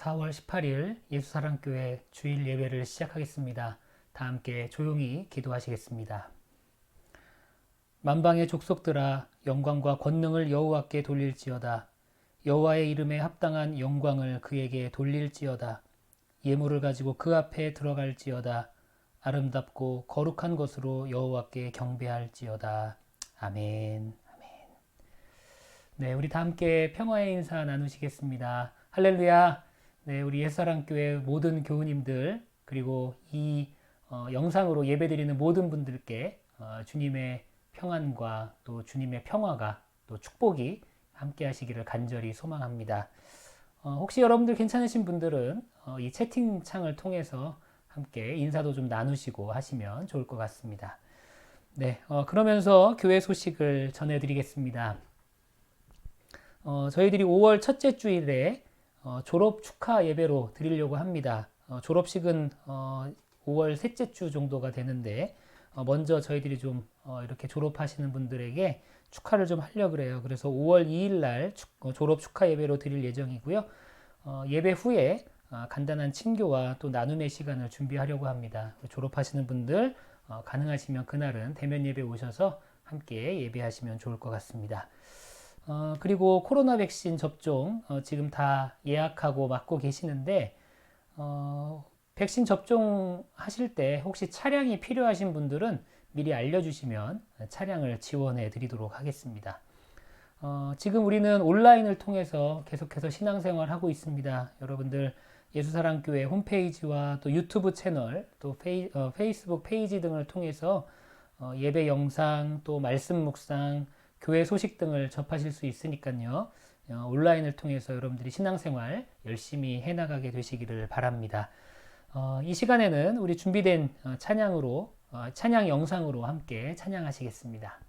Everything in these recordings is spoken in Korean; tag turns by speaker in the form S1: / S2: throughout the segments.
S1: 4월 18일 예수사랑교회 주일 예배를 시작하겠습니다. 다 함께 조용히 기도하시겠습니다. 만방의 족속들아 영광과 권능을 여호와께 돌릴지어다. 여호와의 이름에 합당한 영광을 그에게 돌릴지어다. 예물을 가지고 그 앞에 들어갈지어다. 아름답고 거룩한 것으로 여호와께 경배할지어다. 아멘. 아멘. 네, 우리 다 함께 평화의 인사 나누시겠습니다. 할렐루야. 네, 우리 옛사랑교회 모든 교우님들 그리고 이 영상으로 예배드리는 모든 분들께 주님의 평안과 또 주님의 평화가 또 축복이 함께 하시기를 간절히 소망합니다. 혹시 여러분들 괜찮으신 분들은 이 채팅창을 통해서 함께 인사도 좀 나누시고 하시면 좋을 것 같습니다. 네, 그러면서 교회 소식을 전해드리겠습니다. 저희들이 5월 첫째 주일에 졸업 축하 예배로 드리려고 합니다. 졸업식은 5월 셋째 주 정도가 되는데 먼저 저희들이 좀 이렇게 졸업하시는 분들에게 축하를 좀 하려고 그래요. 그래서 5월 2일 날 졸업 축하 예배로 드릴 예정이고요. 예배 후에 간단한 친교와 또 나눔의 시간을 준비하려고 합니다. 졸업하시는 분들 가능하시면 그날은 대면 예배 오셔서 함께 예배하시면 좋을 것 같습니다. 그리고 코로나 백신 접종 지금 다 예약하고 맞고 계시는데 백신 접종하실 때 혹시 차량이 필요하신 분들은 미리 알려주시면 차량을 지원해 드리도록 하겠습니다. 지금 우리는 온라인을 통해서 계속해서 신앙생활 하고 있습니다. 여러분들 예수사랑교회 홈페이지와 또 유튜브 채널 또 페이스북 페이지 등을 통해서 예배 영상 또 말씀 묵상 교회 소식 등을 접하실 수 있으니까요. 온라인을 통해서 여러분들이 신앙생활 열심히 해나가게 되시기를 바랍니다. 이 시간에는 우리 준비된 찬양 영상으로 함께 찬양하시겠습니다.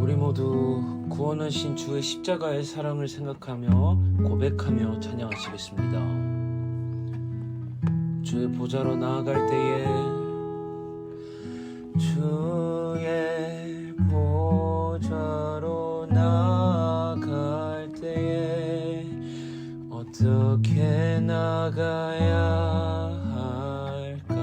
S2: 우리 모두 구원하신 주의 십자가의 사랑을 생각하며 고백하며 찬양하시겠습니다. 주의 보좌로 나아갈 때에 주의 보좌로 나아갈 때에 어떻게 나가야 할까?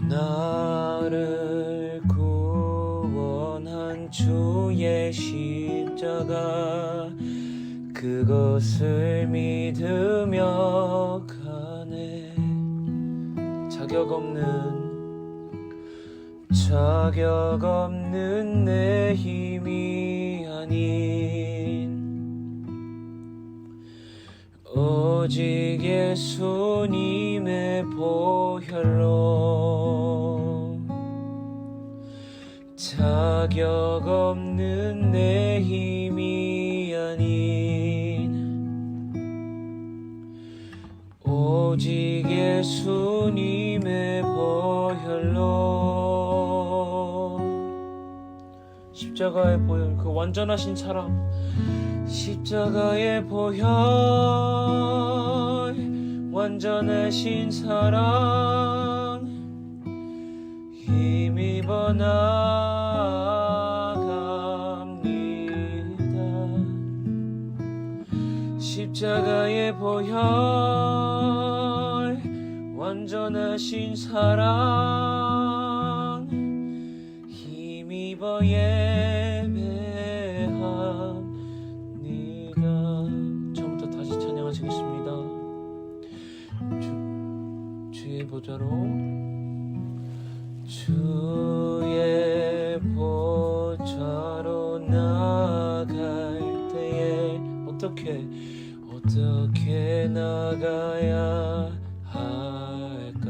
S2: 나를 구원한 주의 십자가 그것을 믿으며 가네. 자격 없는 내 힘이 아닌 오직 예수님의 보혈로 자격 없는 내 힘이 아닌 오직 예수님의 보혈로 십자가의 보혈 그 완전하신 사랑 십자가의 보혈 완전하신 사랑 힘입어 나갑니다. 십자가의 보혈 완전하신 사랑 힘입어 예배합니다. 처음부터 다시 찬양하시겠습니다. 주의 보좌로 주의 보좌로 나갈 때에 어떻게 나가야 할까?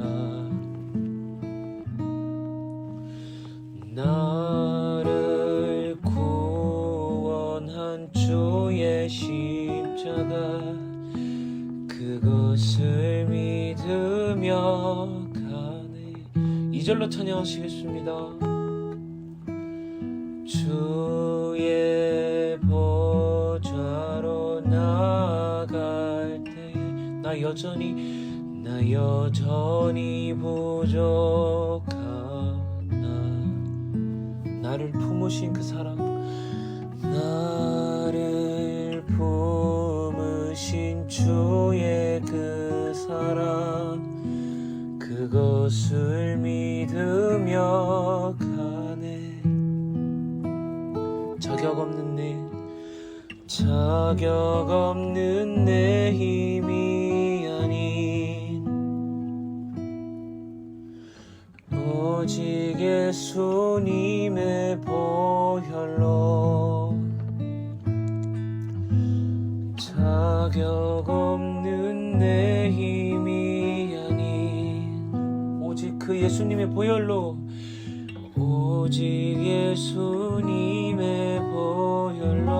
S2: 나를 구원한 주의 십자가 그것을 믿으며 가네. 2절로 찬양하시겠습니다. 주의 보좌로 나갈 때 나 여전히 부족하나 나를 품으신 그 사랑, 나를 품으신 주의 그 사랑, 그것을 믿으며 가네. 자격 없는 내 힘이 아닌 오직 예수님의 보혈로, 자격 없는 내 힘이 아닌 오직 그 예수님의 보혈로, 오직 예수님의 보혈로,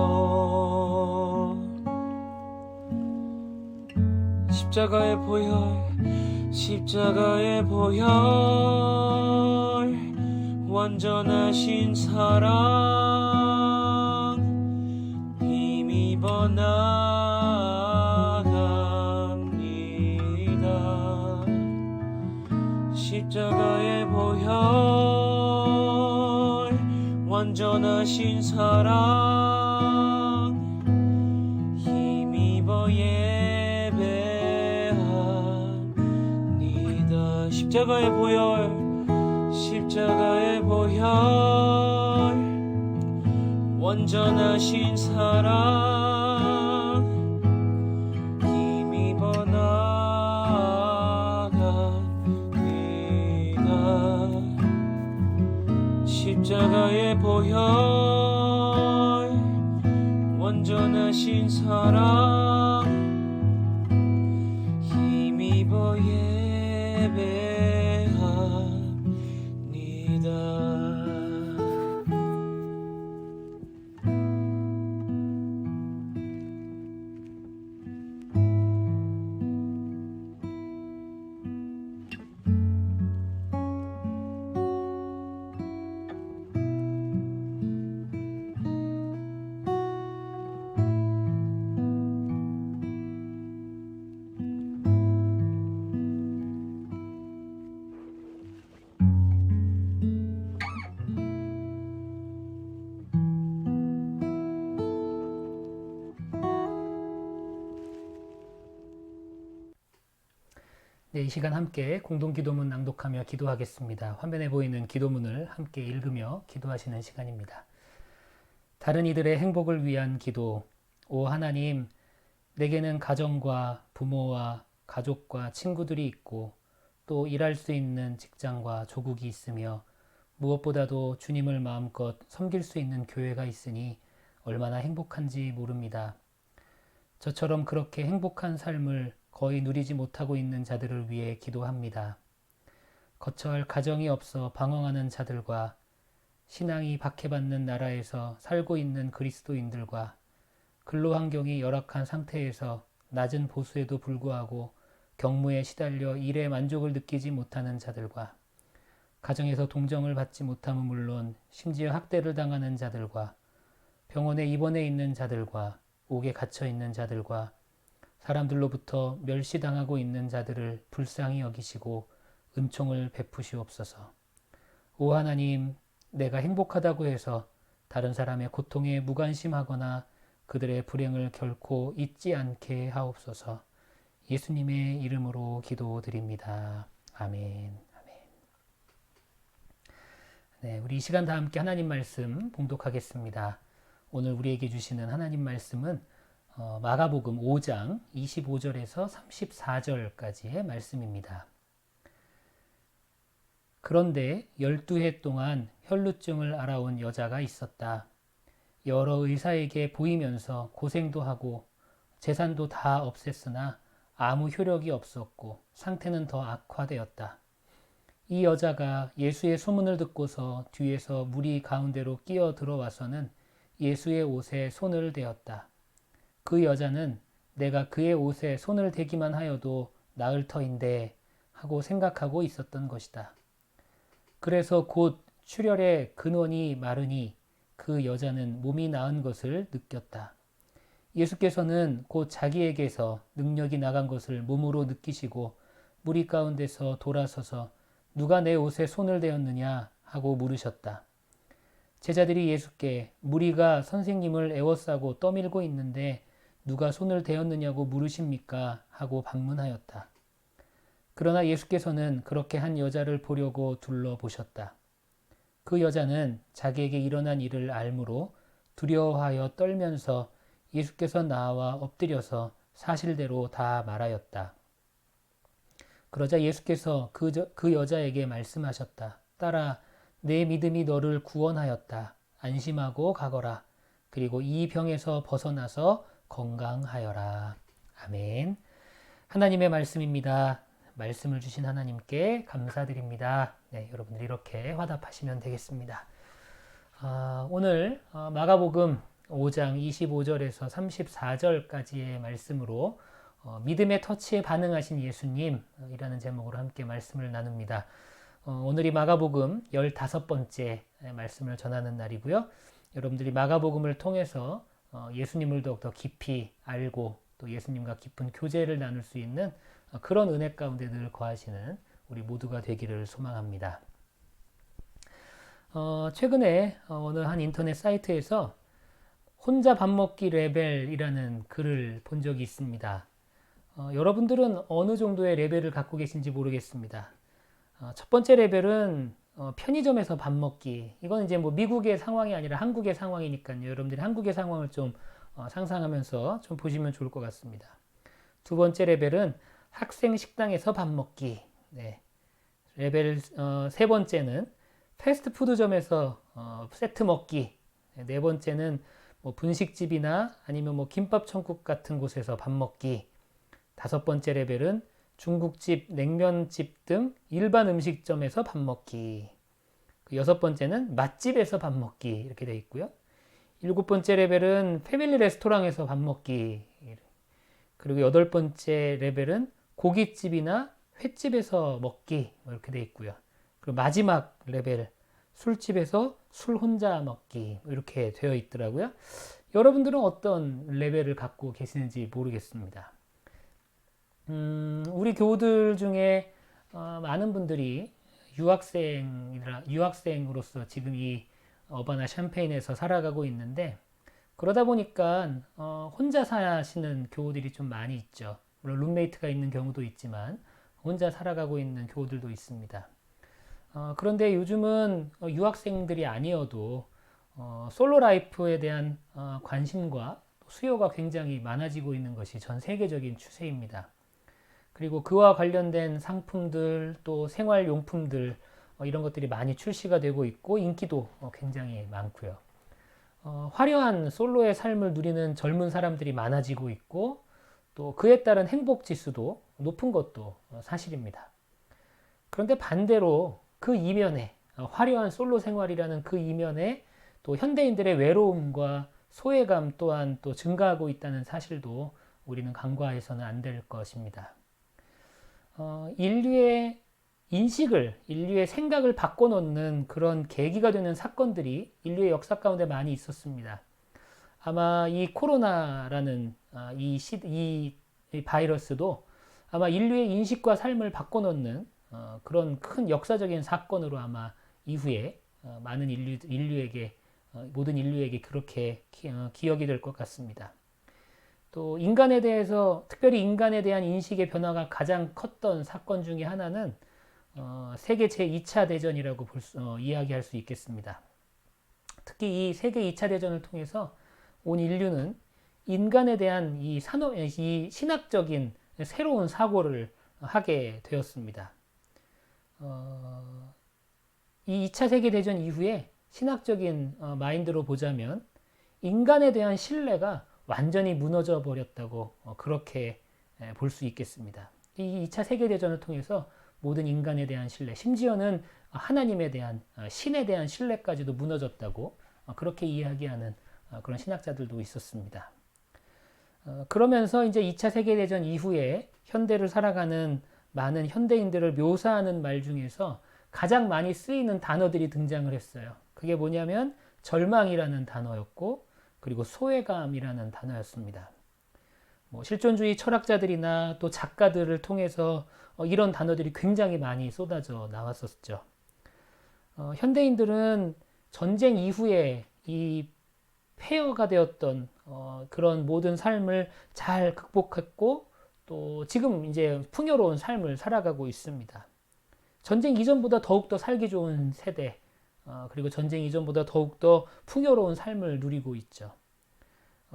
S2: 십자가의 보혈, 십자가의 보혈, 완전하신 사랑 힘입어 나갑니다. 십자가의 보혈, 완전하신 사랑 힘입어 예배합니다. 십자가의 보혈, 십자가의 보혈, 완전하신 사랑 힘입어 나갑니다. 십자가의 보혈, 완전하신 사랑 힘입어 예배합니다.
S1: 네, 이 시간 함께 공동기도문 낭독하며 기도하겠습니다. 화면에 보이는 기도문을 함께 읽으며 기도하시는 시간입니다. 다른 이들의 행복을 위한 기도. 오 하나님, 내게는 가정과 부모와 가족과 친구들이 있고 또 일할 수 있는 직장과 조국이 있으며 무엇보다도 주님을 마음껏 섬길 수 있는 교회가 있으니 얼마나 행복한지 모릅니다. 저처럼 그렇게 행복한 삶을 거의 누리지 못하고 있는 자들을 위해 기도합니다. 거처할 가정이 없어 방황하는 자들과 신앙이 박해받는 나라에서 살고 있는 그리스도인들과 근로 환경이 열악한 상태에서 낮은 보수에도 불구하고 경무에 시달려 일에 만족을 느끼지 못하는 자들과 가정에서 동정을 받지 못함은 물론 심지어 학대를 당하는 자들과 병원에 입원해 있는 자들과 옥에 갇혀 있는 자들과 사람들로부터 멸시당하고 있는 자들을 불쌍히 여기시고 은총을 베푸시옵소서. 오 하나님, 내가 행복하다고 해서 다른 사람의 고통에 무관심하거나 그들의 불행을 결코 잊지 않게 하옵소서. 예수님의 이름으로 기도드립니다. 아멘. 아멘. 네, 우리 이 시간 다 함께 하나님 말씀 봉독하겠습니다. 오늘 우리에게 주시는 하나님 말씀은 마가복음 5장 25절에서 34절까지의 말씀입니다. 그런데 12해 동안 혈루증을 앓아온 여자가 있었다. 여러 의사에게 보이면서 고생도 하고 재산도 다 없앴으나 아무 효력이 없었고 상태는 더 악화되었다. 이 여자가 예수의 소문을 듣고서 뒤에서 무리 가운데로 끼어 들어와서는 예수의 옷에 손을 대었다. 그 여자는 내가 그의 옷에 손을 대기만 하여도 나을 터인데 하고 생각하고 있었던 것이다. 그래서 곧 출혈의 근원이 마르니 그 여자는 몸이 나은 것을 느꼈다. 예수께서는 곧 자기에게서 능력이 나간 것을 몸으로 느끼시고 무리 가운데서 돌아서서 누가 내 옷에 손을 대었느냐 하고 물으셨다. 제자들이 예수께 무리가 선생님을 애워싸고 떠밀고 있는데 누가 손을 대었느냐고 물으십니까? 하고 반문하였다. 그러나 예수께서는 그렇게 한 여자를 보려고 둘러보셨다. 그 여자는 자기에게 일어난 일을 알므로 두려워하여 떨면서 예수께서 나와 엎드려서 사실대로 다 말하였다. 그러자 예수께서 그 여자에게 말씀하셨다. 딸아, 내 믿음이 너를 구원하였다. 안심하고 가거라. 그리고 이 병에서 벗어나서 건강하여라. 아멘. 하나님의 말씀입니다. 말씀을 주신 하나님께 감사드립니다. 네, 여러분들 이렇게 화답하시면 되겠습니다. 오늘 마가복음 5장 25절에서 34절까지의 말씀으로 믿음의 터치에 반응하신 예수님이라는 제목으로 함께 말씀을 나눕니다. 오늘이 마가복음 15번째 말씀을 전하는 날이고요. 여러분들이 마가복음을 통해서 예수님을 더욱더 깊이 알고 또 예수님과 깊은 교제를 나눌 수 있는 그런 은혜 가운데 늘 거하시는 우리 모두가 되기를 소망합니다. 최근에 어느 한 인터넷 사이트에서 혼자 밥 먹기 레벨이라는 글을 본 적이 있습니다. 여러분들은 어느 정도의 레벨을 갖고 계신지 모르겠습니다. 첫 번째 레벨은 편의점에서 밥 먹기. 이건 이제 뭐 미국의 상황이 아니라 한국의 상황이니까요. 여러분들이 한국의 상황을 좀 상상하면서 좀 보시면 좋을 것 같습니다. 두 번째 레벨은 학생 식당에서 밥 먹기. 네. 레벨 세 번째는 패스트푸드점에서 세트 먹기. 네 번째는 뭐 분식집이나 아니면 뭐 김밥 천국 같은 곳에서 밥 먹기. 다섯 번째 레벨은 중국집, 냉면집 등 일반 음식점에서 밥 먹기. 여섯 번째는 맛집에서 밥 먹기. 이렇게 되어 있고요. 일곱 번째 레벨은 패밀리 레스토랑에서 밥 먹기. 그리고 여덟 번째 레벨은 고깃집이나 횟집에서 먹기. 이렇게 되어 있고요. 그리고 마지막 레벨, 술집에서 술 혼자 먹기. 이렇게 되어 있더라고요. 여러분들은 어떤 레벨을 갖고 계시는지 모르겠습니다. 우리 교우들 중에 많은 분들이 유학생으로서 지금 이 어바나 샴페인에서 살아가고 있는데, 그러다 보니까 혼자 사시는 교우들이 좀 많이 있죠. 물론 룸메이트가 있는 경우도 있지만 혼자 살아가고 있는 교우들도 있습니다. 그런데 요즘은 유학생들이 아니어도 솔로 라이프에 대한 관심과 수요가 굉장히 많아지고 있는 것이 전 세계적인 추세입니다. 그리고 그와 관련된 상품들 또 생활용품들 이런 것들이 많이 출시가 되고 있고 인기도 굉장히 많고요. 화려한 솔로의 삶을 누리는 젊은 사람들이 많아지고 있고 또 그에 따른 행복 지수도 높은 것도 사실입니다. 그런데 반대로 그 이면에 화려한 솔로 생활이라는 그 이면에 또 현대인들의 외로움과 소외감 또한 또 증가하고 있다는 사실도 우리는 간과해서는 안 될 것입니다. 인류의 인식을, 인류의 생각을 바꿔놓는 그런 계기가 되는 사건들이 인류의 역사 가운데 많이 있었습니다. 아마 이 코로나라는 이 바이러스도 아마 인류의 인식과 삶을 바꿔놓는 그런 큰 역사적인 사건으로 아마 이후에 많은 인류에게 모든 인류에게 그렇게 기억이 될 것 같습니다. 또 인간에 대해서 특별히 인간에 대한 인식의 변화가 가장 컸던 사건 중에 하나는 세계 제2차 대전이라고 이야기할 수 있겠습니다. 특히 이 세계 2차 대전을 통해서 온 인류는 인간에 대한 이 신학적인 새로운 사고를 하게 되었습니다. 이 2차 세계대전 이후에 신학적인 마인드로 보자면 인간에 대한 신뢰가 완전히 무너져 버렸다고 그렇게 볼 수 있겠습니다. 이 2차 세계대전을 통해서 모든 인간에 대한 신뢰, 심지어는 하나님에 대한, 신에 대한 신뢰까지도 무너졌다고 그렇게 이야기하는 그런 신학자들도 있었습니다. 그러면서 이제 2차 세계대전 이후에 현대를 살아가는 많은 현대인들을 묘사하는 말 중에서 가장 많이 쓰이는 단어들이 등장을 했어요. 그게 뭐냐면 절망이라는 단어였고 그리고 소외감이라는 단어였습니다. 뭐 실존주의 철학자들이나 또 작가들을 통해서 이런 단어들이 굉장히 많이 쏟아져 나왔었죠. 현대인들은 전쟁 이후에 이 폐허가 되었던 그런 모든 삶을 잘 극복했고 또 지금 이제 풍요로운 삶을 살아가고 있습니다. 전쟁 이전보다 더욱더 살기 좋은 세대, 그리고 전쟁 이전보다 더욱더 풍요로운 삶을 누리고 있죠.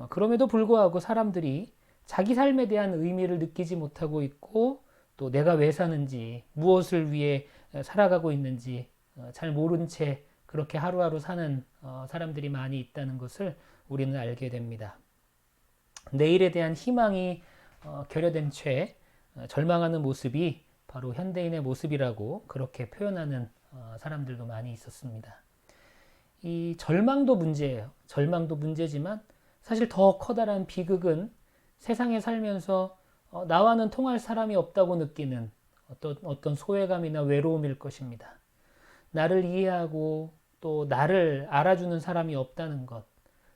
S1: 그럼에도 불구하고 사람들이 자기 삶에 대한 의미를 느끼지 못하고 있고 또 내가 왜 사는지, 무엇을 위해 살아가고 있는지 잘 모른 채 그렇게 하루하루 사는 사람들이 많이 있다는 것을 우리는 알게 됩니다. 내일에 대한 희망이 결여된 채 절망하는 모습이 바로 현대인의 모습이라고 그렇게 표현하는 사람들도 많이 있었습니다. 이 절망도 문제예요. 절망도 문제지만 사실 더 커다란 비극은 세상에 살면서 나와는 통할 사람이 없다고 느끼는 어떤 소외감이나 외로움일 것입니다. 나를 이해하고 또 나를 알아주는 사람이 없다는 것,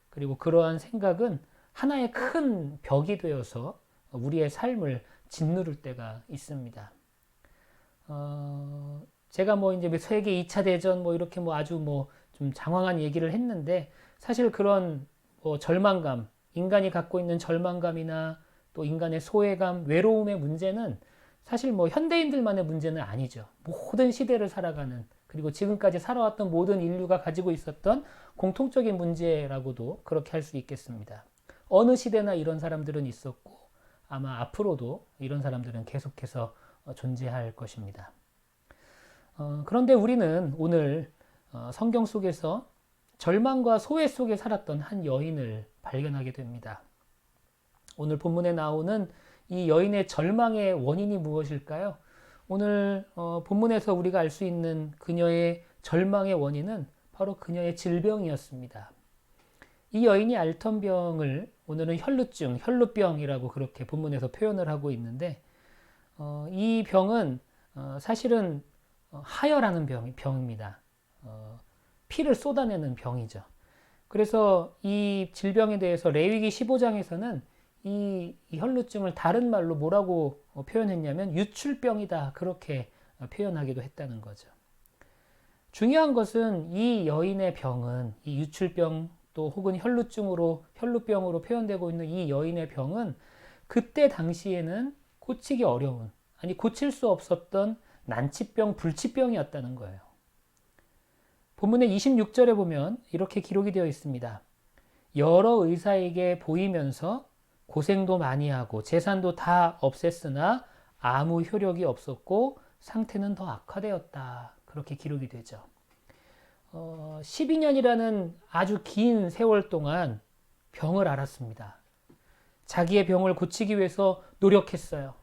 S1: 그리고 그러한 생각은 하나의 큰 벽이 되어서 우리의 삶을 짓누를 때가 있습니다. 제가 뭐 이제 세계 2차 대전 뭐 이렇게 뭐 아주 뭐 좀 장황한 얘기를 했는데 사실 그런 절망감, 인간이 갖고 있는 절망감이나 또 인간의 소외감, 외로움의 문제는 사실 뭐 현대인들만의 문제는 아니죠. 모든 시대를 살아가는 그리고 지금까지 살아왔던 모든 인류가 가지고 있었던 공통적인 문제라고도 그렇게 할 수 있겠습니다. 어느 시대나 이런 사람들은 있었고 아마 앞으로도 이런 사람들은 계속해서 존재할 것입니다. 그런데 우리는 오늘 성경 속에서 절망과 소외 속에 살았던 한 여인을 발견하게 됩니다. 오늘 본문에 나오는 이 여인의 절망의 원인이 무엇일까요? 오늘 본문에서 우리가 알 수 있는 그녀의 절망의 원인은 바로 그녀의 질병이었습니다. 이 여인이 앓던 병을 오늘은 혈루증, 혈루병이라고 그렇게 본문에서 표현을 하고 있는데 이 병은 사실은 하혈하는 병입니다. 피를 쏟아내는 병이죠. 그래서 이 질병에 대해서 레위기 15장에서는 이 혈루증을 다른 말로 뭐라고 표현했냐면 유출병이다 그렇게 표현하기도 했다는 거죠. 중요한 것은 이 여인의 병은 이 유출병 또 혹은 혈루병으로 표현되고 있는 이 여인의 병은 그때 당시에는 고치기 어려운 아니 고칠 수 없었던 난치병, 불치병이었다는 거예요. 본문의 26절에 보면 이렇게 기록이 되어 있습니다. 여러 의사에게 보이면서 고생도 많이 하고 재산도 다 없앴으나 아무 효력이 없었고 상태는 더 악화되었다. 그렇게 기록이 되죠. 12년이라는 아주 긴 세월 동안 병을 앓았습니다. 자기의 병을 고치기 위해서 노력했어요.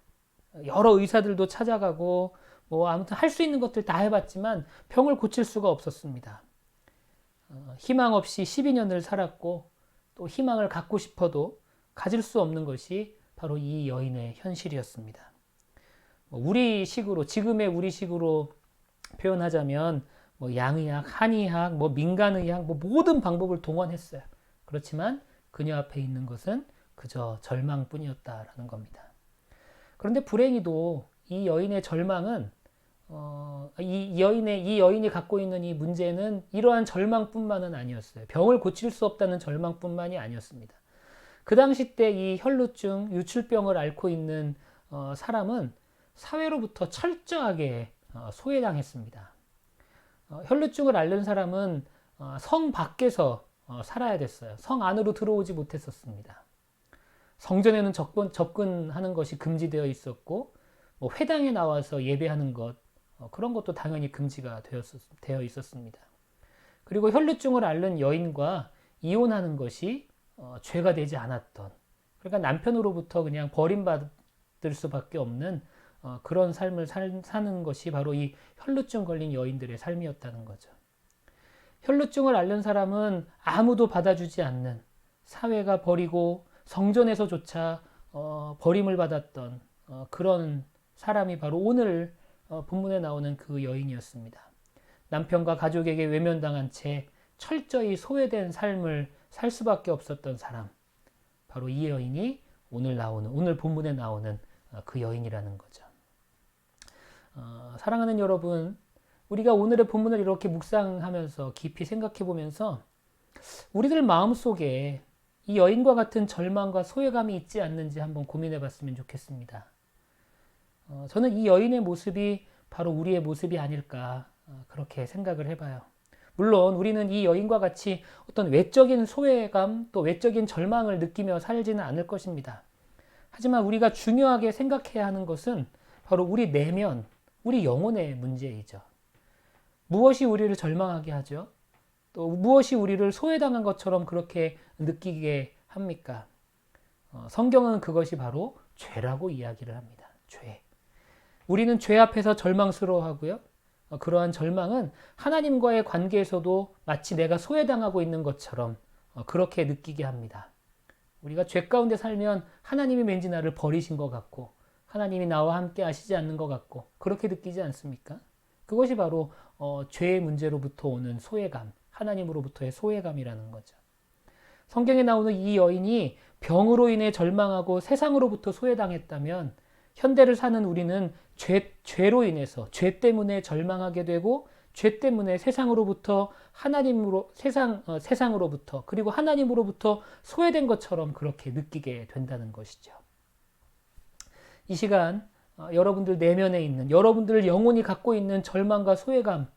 S1: 여러 의사들도 찾아가고 뭐 아무튼 할 수 있는 것들 다 해봤지만 병을 고칠 수가 없었습니다. 희망 없이 12년을 살았고 또 희망을 갖고 싶어도 가질 수 없는 것이 바로 이 여인의 현실이었습니다. 지금의 우리식으로 표현하자면 양의학, 한의학, 민간의학 모든 방법을 동원했어요. 그렇지만 그녀 앞에 있는 것은 그저 절망뿐이었다라는 겁니다. 그런데 불행히도 이 여인의 절망은 이 여인이 갖고 있는 이 문제는 이러한 절망뿐만은 아니었어요. 병을 고칠 수 없다는 절망뿐만이 아니었습니다. 그 당시 때 이 혈루증, 유출병을 앓고 있는 사람은 사회로부터 철저하게 소외당했습니다. 혈루증을 앓는 사람은 성 밖에서 살아야 됐어요. 성 안으로 들어오지 못했었습니다. 성전에는 접근하는 것이 금지되어 있었고 회당에 나와서 예배하는 것 그런 것도 당연히 금지가 되어 있었습니다. 그리고 혈루증을 앓는 여인과 이혼하는 것이 죄가 되지 않았던 그러니까 남편으로부터 그냥 버림받을 수밖에 없는 그런 삶을 사는 것이 바로 이 혈루증 걸린 여인들의 삶이었다는 거죠. 혈루증을 앓는 사람은 아무도 받아주지 않는 사회가 버리고 성전에서조차 버림을 받았던 그런 사람이 바로 오늘 본문에 나오는 그 여인이었습니다. 남편과 가족에게 외면당한 채 철저히 소외된 삶을 살 수밖에 없었던 사람. 바로 이 여인이 오늘 본문에 나오는 그 여인이라는 거죠. 사랑하는 여러분, 우리가 오늘의 본문을 이렇게 묵상하면서 깊이 생각해 보면서 우리들 마음속에 이 여인과 같은 절망과 소외감이 있지 않는지 한번 고민해 봤으면 좋겠습니다. 저는 이 여인의 모습이 바로 우리의 모습이 아닐까 그렇게 생각을 해봐요. 물론 우리는 이 여인과 같이 어떤 외적인 소외감 또 외적인 절망을 느끼며 살지는 않을 것입니다. 하지만 우리가 중요하게 생각해야 하는 것은 바로 우리 내면, 우리 영혼의 문제이죠. 무엇이 우리를 절망하게 하죠? 또 무엇이 우리를 소외당한 것처럼 그렇게 느끼게 합니까? 성경은 그것이 바로 죄라고 이야기를 합니다. 죄. 우리는 죄 앞에서 절망스러워하고요. 그러한 절망은 하나님과의 관계에서도 마치 내가 소외당하고 있는 것처럼 그렇게 느끼게 합니다. 우리가 죄 가운데 살면 하나님이 왠지 나를 버리신 것 같고 하나님이 나와 함께 하시지 않는 것 같고 그렇게 느끼지 않습니까? 그것이 바로 죄의 문제로부터 오는 소외감, 하나님으로부터의 소외감이라는 거죠. 성경에 나오는 이 여인이 병으로 인해 절망하고 세상으로부터 소외당했다면 현대를 사는 우리는 죄로 인해서 죄 때문에 절망하게 되고 죄 때문에 세상으로부터 세상으로부터 그리고 하나님으로부터 소외된 것처럼 그렇게 느끼게 된다는 것이죠. 이 시간 여러분들 내면에 있는 여러분들 영혼이 갖고 있는 절망과 소외감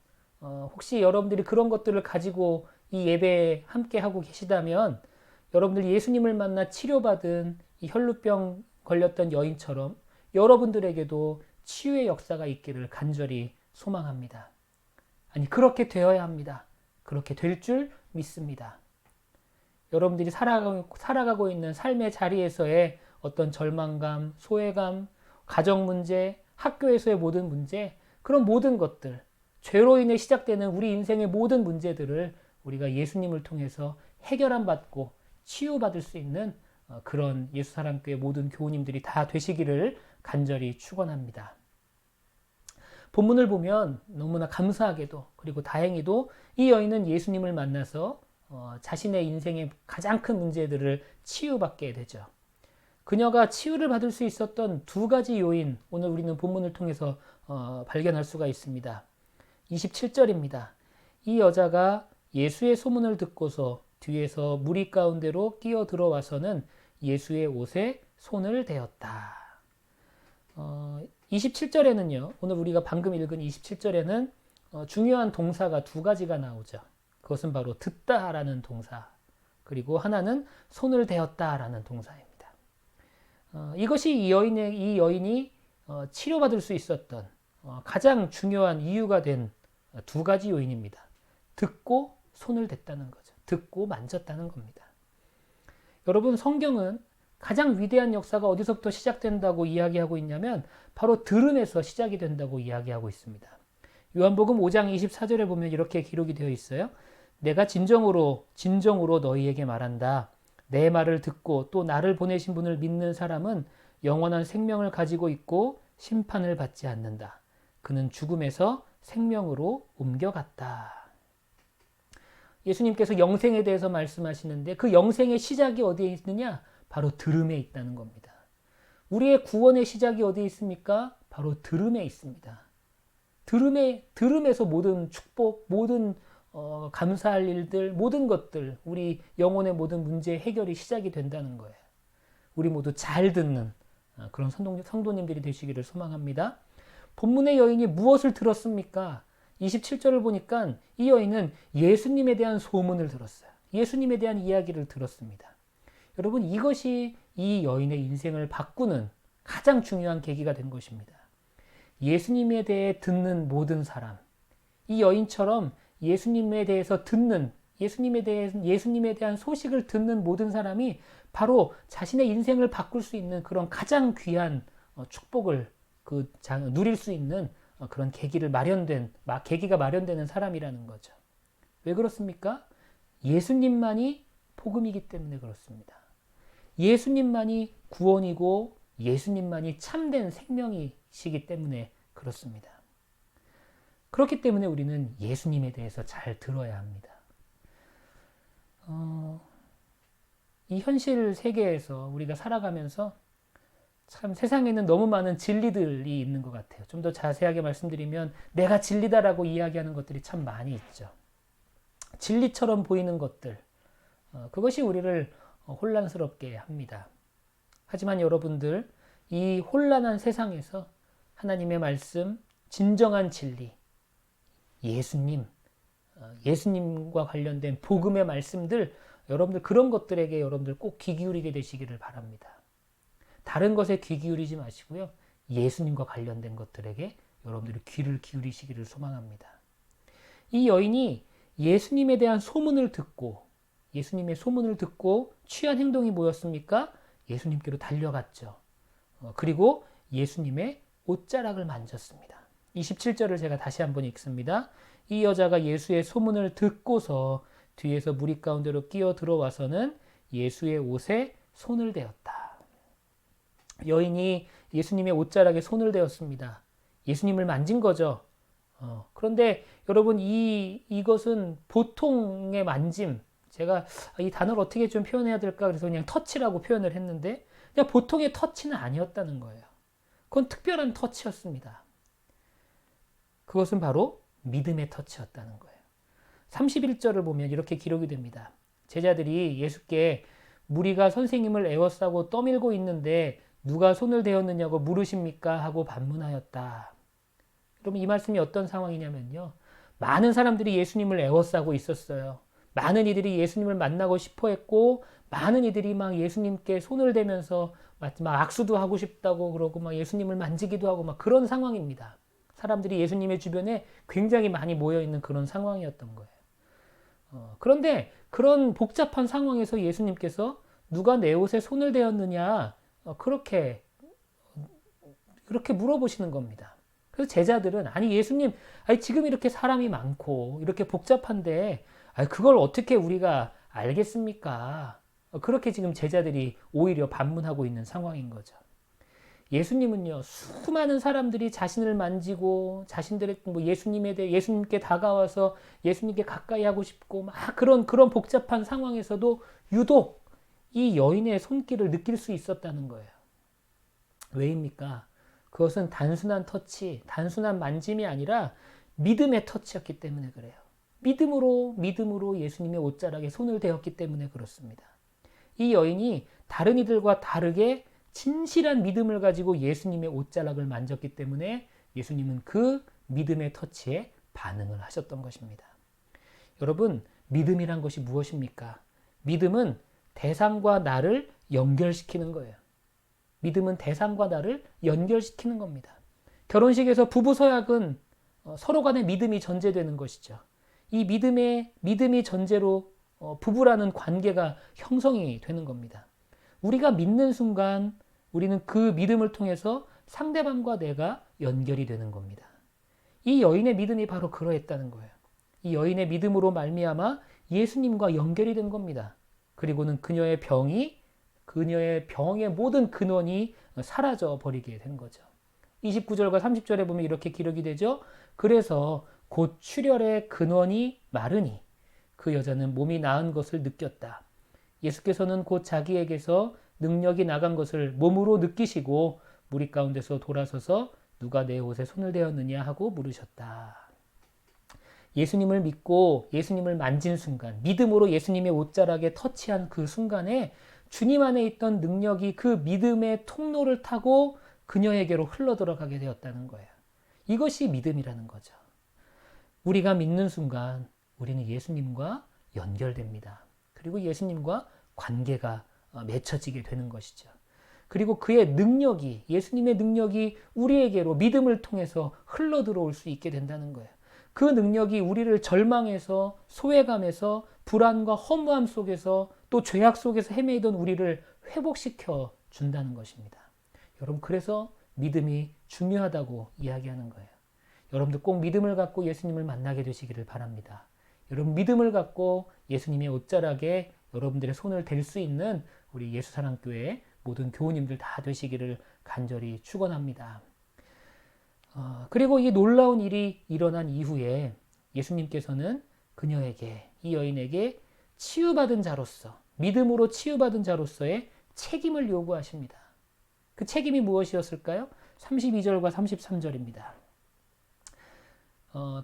S1: 혹시 여러분들이 그런 것들을 가지고 이 예배에 함께 하고 계시다면 여러분들 예수님을 만나 치료받은 이 혈루병 걸렸던 여인처럼 여러분들에게도 치유의 역사가 있기를 간절히 소망합니다. 아니 그렇게 되어야 합니다. 그렇게 될 줄 믿습니다. 여러분들이 살아가고 있는 삶의 자리에서의 어떤 절망감, 소외감, 가정 문제, 학교에서의 모든 문제, 그런 모든 것들, 죄로 인해 시작되는 우리 인생의 모든 문제들을 우리가 예수님을 통해서 해결함 받고 치유받을 수 있는 그런 예수사랑교회 모든 교우님들이 다 되시기를 간절히 축원합니다. 본문을 보면 너무나 감사하게도 그리고 다행히도 이 여인은 예수님을 만나서 자신의 인생의 가장 큰 문제들을 치유받게 되죠. 그녀가 치유를 받을 수 있었던 두 가지 요인, 오늘 우리는 본문을 통해서 발견할 수가 있습니다. 27절입니다. 이 여자가 예수의 소문을 듣고서 뒤에서 무리 가운데로 끼어 들어와서는 예수의 옷에 손을 대었다. 27절에는요, 오늘 우리가 방금 읽은 27절에는 중요한 동사가 두 가지가 나오죠. 그것은 바로 듣다라는 동사, 그리고 하나는 손을 대었다라는 동사입니다. 이것이 이 여인이 치료받을 수 있었던 가장 중요한 이유가 된 두 가지 요인입니다. 듣고 손을 댔다는 거죠. 듣고 만졌다는 겁니다. 여러분, 성경은 가장 위대한 역사가 어디서부터 시작된다고 이야기하고 있냐면 바로 들음에서 시작이 된다고 이야기하고 있습니다. 요한복음 5장 24절에 보면 이렇게 기록이 되어 있어요. 내가 진정으로 너희에게 말한다. 내 말을 듣고 또 나를 보내신 분을 믿는 사람은 영원한 생명을 가지고 있고 심판을 받지 않는다. 그는 죽음에서 생명으로 옮겨갔다. 예수님께서 영생에 대해서 말씀하시는데 그 영생의 시작이 어디에 있느냐? 바로 들음에 있다는 겁니다. 우리의 구원의 시작이 어디에 있습니까? 바로 들음에 있습니다. 들음에서 모든 축복, 모든 감사할 일들, 모든 것들, 우리 영혼의 모든 문제 해결이 시작이 된다는 거예요. 우리 모두 잘 듣는 그런 성도님들이 되시기를 소망합니다. 본문의 여인이 무엇을 들었습니까? 27절을 보니까 이 여인은 예수님에 대한 소문을 들었어요. 예수님에 대한 이야기를 들었습니다. 여러분, 이것이 이 여인의 인생을 바꾸는 가장 중요한 계기가 된 것입니다. 예수님에 대해 듣는 모든 사람, 이 여인처럼 예수님에 대해서 듣는, 예수님에 대한 소식을 듣는 모든 사람이 바로 자신의 인생을 바꿀 수 있는 그런 가장 귀한 축복을 누릴 수 있는 그런 계기가 마련되는 사람이라는 거죠. 왜 그렇습니까? 예수님만이 복음이기 때문에 그렇습니다. 예수님만이 구원이고 예수님만이 참된 생명이시기 때문에 그렇습니다. 그렇기 때문에 우리는 예수님에 대해서 잘 들어야 합니다. 이 현실 세계에서 우리가 살아가면서 참 세상에는 너무 많은 진리들이 있는 것 같아요. 좀 더 자세하게 말씀드리면 내가 진리다라고 이야기하는 것들이 참 많이 있죠. 진리처럼 보이는 것들, 그것이 우리를 혼란스럽게 합니다. 하지만 여러분들, 이 혼란한 세상에서 하나님의 말씀, 진정한 진리, 예수님, 예수님과 관련된 복음의 말씀들, 여러분들 그런 것들에게 여러분들 꼭 귀 기울이게 되시기를 바랍니다. 다른 것에 귀 기울이지 마시고요. 예수님과 관련된 것들에게 여러분들이 귀를 기울이시기를 소망합니다. 이 여인이 예수님에 대한 소문을 듣고 예수님의 소문을 듣고 취한 행동이 뭐였습니까? 예수님께로 달려갔죠. 그리고 예수님의 옷자락을 만졌습니다. 27절을 제가 다시 한번 읽습니다. 이 여자가 예수의 소문을 듣고서 뒤에서 무리 가운데로 끼어 들어와서는 예수의 옷에 손을 대었다. 여인이 예수님의 옷자락에 손을 대었습니다. 예수님을 만진 거죠. 그런데 여러분 이것은 보통의 만짐, 제가 이 단어를 어떻게 좀 표현해야 될까 그래서 그냥 터치라고 표현을 했는데 그냥 보통의 터치는 아니었다는 거예요. 그건 특별한 터치였습니다. 그것은 바로 믿음의 터치였다는 거예요. 31절을 보면 이렇게 기록이 됩니다. 제자들이 예수께 무리가 선생님을 에워싸고 떠밀고 있는데 누가 손을 대었느냐고 물으십니까? 하고 반문하였다. 그러면 이 말씀이 어떤 상황이냐면요. 많은 사람들이 예수님을 에워싸고 있었어요. 많은 이들이 예수님을 만나고 싶어 했고, 많은 이들이 막 예수님께 손을 대면서 막 악수도 하고 싶다고 그러고 막 예수님을 만지기도 하고 막 그런 상황입니다. 사람들이 예수님의 주변에 굉장히 많이 모여 있는 그런 상황이었던 거예요. 그런데 그런 복잡한 상황에서 예수님께서 누가 내 옷에 손을 대었느냐 그렇게 물어보시는 겁니다. 그래서 제자들은 아니 예수님 지금 이렇게 사람이 많고 이렇게 복잡한데 그걸 어떻게 우리가 알겠습니까? 그렇게 지금 제자들이 오히려 반문하고 있는 상황인 거죠. 예수님은요 수많은 사람들이 자신을 만지고 자신들의 예수님에 대해 예수님께 다가와서 예수님께 가까이 하고 싶고 막 그런 복잡한 상황에서도 유독 이 여인의 손길을 느낄 수 있었다는 거예요. 왜입니까? 그것은 단순한 터치, 단순한 만짐이 아니라 믿음의 터치였기 때문에 그래요. 믿음으로 예수님의 옷자락에 손을 대었기 때문에 그렇습니다. 이 여인이 다른 이들과 다르게 진실한 믿음을 가지고 예수님의 옷자락을 만졌기 때문에 예수님은 그 믿음의 터치에 반응을 하셨던 것입니다. 여러분, 믿음이란 것이 무엇입니까? 믿음은 대상과 나를 연결시키는 거예요. 믿음은 대상과 나를 연결시키는 겁니다. 결혼식에서 부부 서약은 서로 간의 믿음이 전제되는 것이죠. 이 믿음이 전제로 부부라는 관계가 형성이 되는 겁니다. 우리가 믿는 순간 우리는 그 믿음을 통해서 상대방과 내가 연결이 되는 겁니다. 이 여인의 믿음이 바로 그러했다는 거예요. 이 여인의 믿음으로 말미암아 예수님과 연결이 된 겁니다. 그리고는 그녀의 병의 모든 근원이 사라져 버리게 된 거죠. 29절과 30절에 보면 이렇게 기록이 되죠. 그래서 곧 출혈의 근원이 마르니 그 여자는 몸이 나은 것을 느꼈다. 예수께서는 곧 자기에게서 능력이 나간 것을 몸으로 느끼시고 무리 가운데서 돌아서서 누가 내 옷에 손을 대었느냐 하고 물으셨다. 예수님을 믿고 예수님을 만진 순간, 믿음으로 예수님의 옷자락에 터치한 그 순간에 주님 안에 있던 능력이 그 믿음의 통로를 타고 그녀에게로 흘러들어가게 되었다는 거예요. 이것이 믿음이라는 거죠. 우리가 믿는 순간 우리는 예수님과 연결됩니다. 그리고 예수님과 관계가 맺혀지게 되는 것이죠. 그리고 그의 능력이, 예수님의 능력이 우리에게로 믿음을 통해서 흘러들어올 수 있게 된다는 거예요. 그 능력이 우리를 절망에서, 소외감에서, 불안과 허무함 속에서 또 죄악 속에서 헤매이던 우리를 회복시켜 준다는 것입니다. 여러분, 그래서 믿음이 중요하다고 이야기하는 거예요. 여러분들 꼭 믿음을 갖고 예수님을 만나게 되시기를 바랍니다. 여러분 믿음을 갖고 예수님의 옷자락에 여러분들의 손을 댈 수 있는 우리 예수사랑교회 모든 교우님들 다 되시기를 간절히 축원합니다. 그리고 이 놀라운 일이 일어난 이후에 예수님께서는 그녀에게, 이 여인에게 치유받은 자로서, 믿음으로 치유받은 자로서의 책임을 요구하십니다. 그 책임이 무엇이었을까요? 32절과 33절입니다.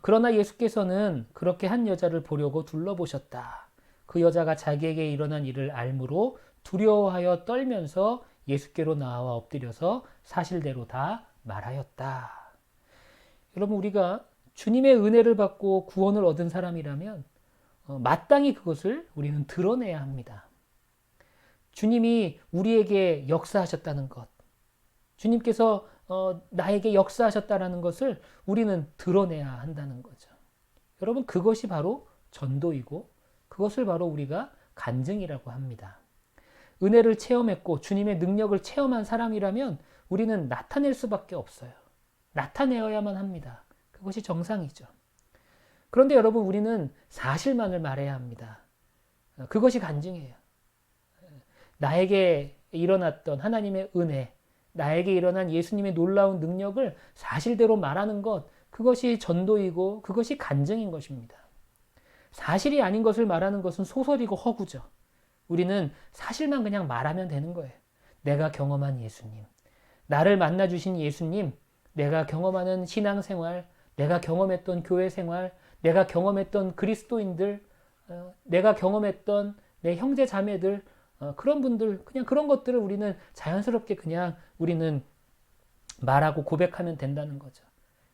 S1: 그러나 예수께서는 그렇게 한 여자를 보려고 둘러보셨다. 그 여자가 자기에게 일어난 일을 알므로 두려워하여 떨면서 예수께로 나와 엎드려서 사실대로 다 말하였다. 여러분, 우리가 주님의 은혜를 받고 구원을 얻은 사람이라면 마땅히 그것을 우리는 드러내야 합니다. 주님이 우리에게 역사하셨다는 것, 주님께서 나에게 역사하셨다는 것을 우리는 드러내야 한다는 거죠. 여러분, 그것이 바로 전도이고 그것을 바로 우리가 간증이라고 합니다. 은혜를 체험했고 주님의 능력을 체험한 사람이라면 우리는 나타낼 수밖에 없어요. 나타내어야만 합니다. 그것이 정상이죠. 그런데 여러분, 우리는 사실만을 말해야 합니다. 그것이 간증이에요. 나에게 일어났던 하나님의 은혜, 나에게 일어난 예수님의 놀라운 능력을 사실대로 말하는 것, 그것이 전도이고 그것이 간증인 것입니다. 사실이 아닌 것을 말하는 것은 소설이고 허구죠. 우리는 사실만 그냥 말하면 되는 거예요. 내가 경험한 예수님, 나를 만나주신 예수님, 내가 경험하는 신앙생활, 내가 경험했던 교회 생활, 내가 경험했던 그리스도인들, 내가 경험했던 내 형제 자매들, 그런 분들, 그냥 그런 것들을 우리는 자연스럽게 그냥 우리는 말하고 고백하면 된다는 거죠.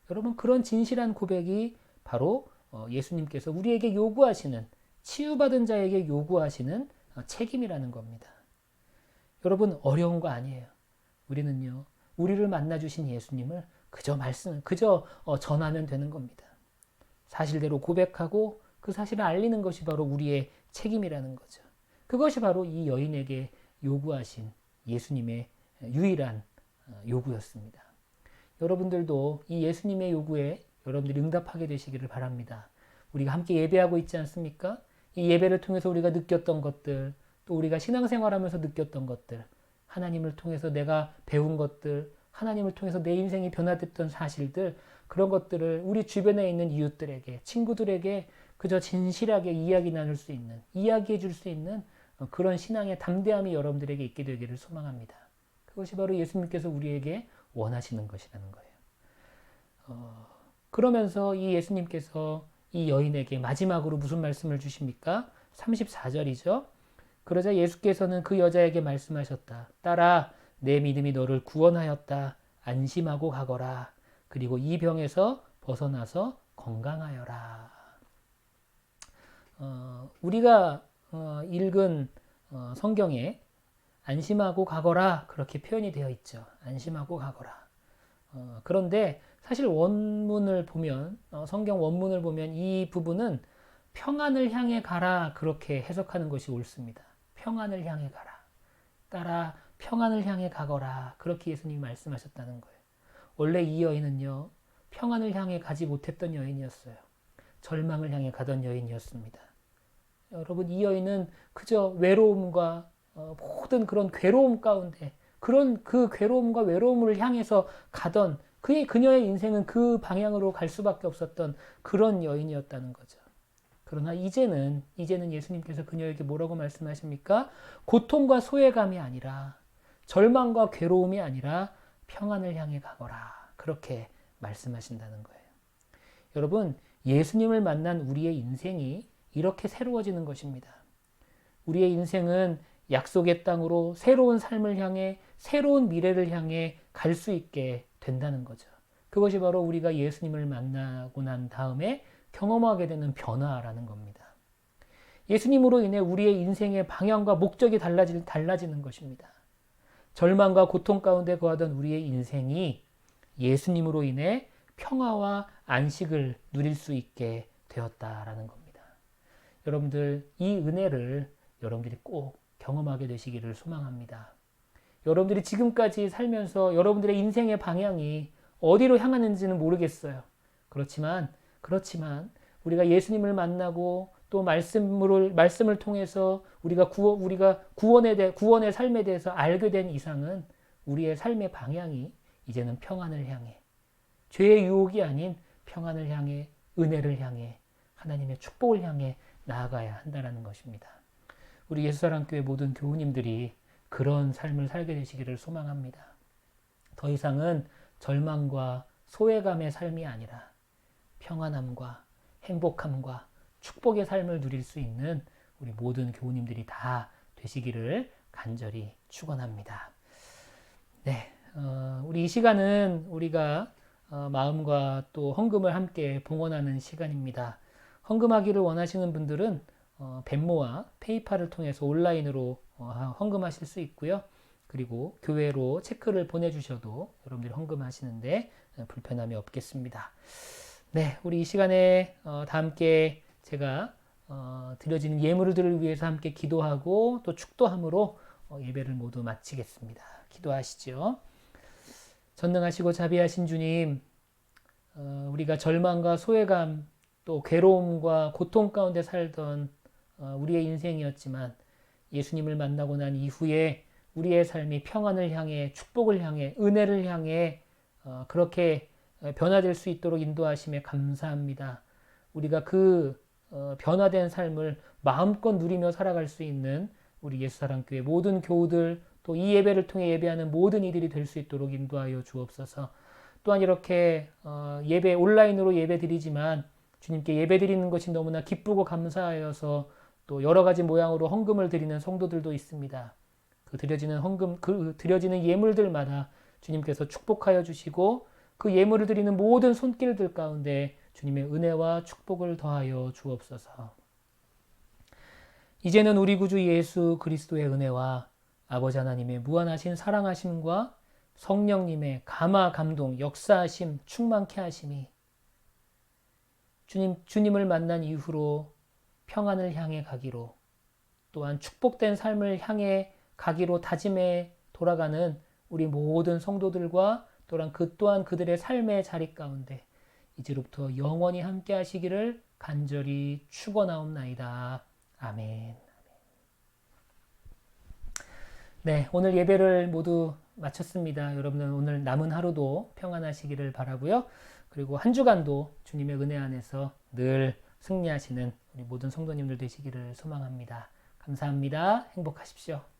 S1: 여러분, 그런 진실한 고백이 바로 예수님께서 우리에게 요구하시는, 치유받은 자에게 요구하시는 책임이라는 겁니다. 여러분, 어려운 거 아니에요. 우리는요, 우리를 만나주신 예수님을 그저 전하면 되는 겁니다. 사실대로 고백하고 그 사실을 알리는 것이 바로 우리의 책임이라는 거죠. 그것이 바로 이 여인에게 요구하신 예수님의 유일한 요구였습니다. 여러분들도 이 예수님의 요구에 여러분들이 응답하게 되시기를 바랍니다. 우리가 함께 예배하고 있지 않습니까? 이 예배를 통해서 우리가 느꼈던 것들, 또 우리가 신앙생활하면서 느꼈던 것들, 하나님을 통해서 내가 배운 것들, 하나님을 통해서 내 인생이 변화됐던 사실들, 그런 것들을 우리 주변에 있는 이웃들에게, 친구들에게 그저 진실하게 이야기 나눌 수 있는, 이야기해 줄 수 있는 그런 신앙의 담대함이 여러분들에게 있게 되기를 소망합니다. 그것이 바로 예수님께서 우리에게 원하시는 것이라는 거예요. 그러면서 이 예수님께서 이 여인에게 마지막으로 무슨 말씀을 주십니까? 34절이죠. 그러자 예수께서는 그 여자에게 말씀하셨다. 딸아, 내 믿음이 너를 구원하였다. 안심하고 가거라. 그리고 이 병에서 벗어나서 건강하여라. 우리가 읽은 성경에 안심하고 가거라 그렇게 표현이 되어 있죠. 안심하고 가거라. 그런데 사실 원문을 보면, 성경 원문을 보면 이 부분은 평안을 향해 가라 그렇게 해석하는 것이 옳습니다. 평안을 향해 가라. 따라 평안을 향해 가거라. 그렇게 예수님이 말씀하셨다는 거예요. 원래 이 여인은요, 평안을 향해 가지 못했던 여인이었어요. 절망을 향해 가던 여인이었습니다. 여러분, 이 여인은 그저 외로움과 모든 그런 괴로움 가운데, 그런 그 괴로움과 외로움을 향해서 가던 그녀의 인생은 그 방향으로 갈 수밖에 없었던 그런 여인이었다는 거죠. 그러나 이제는 예수님께서 그녀에게 뭐라고 말씀하십니까? 고통과 소외감이 아니라, 절망과 괴로움이 아니라 평안을 향해 가거라. 그렇게 말씀하신다는 거예요. 여러분, 예수님을 만난 우리의 인생이 이렇게 새로워지는 것입니다. 우리의 인생은 약속의 땅으로 새로운 삶을 향해, 새로운 미래를 향해 갈 수 있게 된다는 거죠. 그것이 바로 우리가 예수님을 만나고 난 다음에 경험하게 되는 변화라는 겁니다. 예수님으로 인해 우리의 인생의 방향과 목적이 달라지는 것입니다. 절망과 고통 가운데 거하던 우리의 인생이 예수님으로 인해 평화와 안식을 누릴 수 있게 되었다라는 겁니다. 여러분들, 이 은혜를 여러분들이 꼭 경험하게 되시기를 소망합니다. 여러분들이 지금까지 살면서 여러분들의 인생의 방향이 어디로 향하는지는 모르겠어요. 그렇지만 우리가 예수님을 만나고 또 말씀을 통해서 우리가 구원의 삶에 대해서 알게 된 이상은 우리의 삶의 방향이 이제는 평안을 향해, 죄의 유혹이 아닌 평안을 향해, 은혜를 향해, 하나님의 축복을 향해 나아가야 한다는 것입니다. 우리 예수사랑교회 모든 교우님들이 그런 삶을 살게 되시기를 소망합니다. 더 이상은 절망과 소외감의 삶이 아니라 평안함과 행복함과 축복의 삶을 누릴 수 있는 우리 모든 교우님들이 다 되시기를 간절히 축원합니다. 네, 우리 이 시간은 우리가 마음과 또 헌금을 함께 봉헌하는 시간입니다. 헌금하기를 원하시는 분들은 벤모와 페이팔을 통해서 온라인으로 헌금하실 수 있고요. 그리고 교회로 체크를 보내주셔도 여러분들이 헌금하시는데 불편함이 없겠습니다. 네, 우리 이 시간에 다 함께 제가 드려지는 예물들을 위해서 함께 기도하고 또 축도함으로 예배를 모두 마치겠습니다. 기도하시죠. 전능하시고 자비하신 주님, 우리가 절망과 소외감 또 괴로움과 고통 가운데 살던 우리의 인생이었지만 예수님을 만나고 난 이후에 우리의 삶이 평안을 향해 축복을 향해 은혜를 향해 그렇게 변화될 수 있도록 인도하심에 감사합니다. 우리가 그 변화된 삶을 마음껏 누리며 살아갈 수 있는 우리 예수사랑교회 모든 교우들 또 이 예배를 통해 예배하는 모든 이들이 될 수 있도록 인도하여 주옵소서. 또한 이렇게 예배 온라인으로 예배 드리지만 주님께 예배 드리는 것이 너무나 기쁘고 감사하여서 또 여러 가지 모양으로 헌금을 드리는 성도들도 있습니다. 그 드려지는 헌금, 그 드려지는 예물들마다 주님께서 축복하여 주시고 그 예물을 드리는 모든 손길들 가운데 주님의 은혜와 축복을 더하여 주옵소서. 이제는 우리 구주 예수 그리스도의 은혜와 아버지 하나님의 무한하신 사랑하심과 성령님의 감화 감동 역사하심 충만케 하심이 주님을 만난 이후로 평안을 향해 가기로 또한 축복된 삶을 향해 가기로 다짐해 돌아가는 우리 모든 성도들과 또한 그들의 삶의 자리 가운데 이제로부터 영원히 함께 하시기를 간절히 축원하옵나이다. 아멘. 네, 오늘 예배를 모두 마쳤습니다. 여러분은 오늘 남은 하루도 평안하시기를 바라고요. 그리고 한 주간도 주님의 은혜 안에서 늘 승리하시는 우리 모든 성도님들 되시기를 소망합니다. 감사합니다. 행복하십시오.